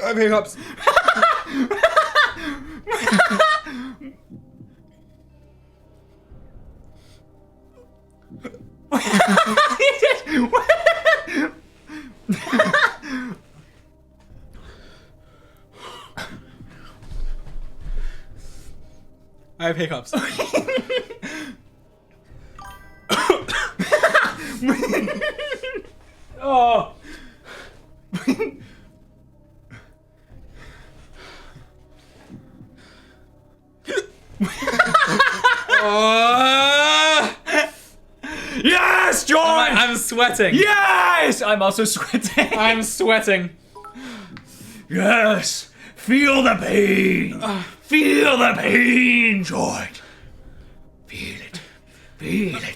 I have hiccups. I have hiccups. Oh. Yes, George! I'm sweating. Yes! I'm also sweating. I'm sweating. Yes! Feel the pain! Feel the pain, George! Feel it. Feel it.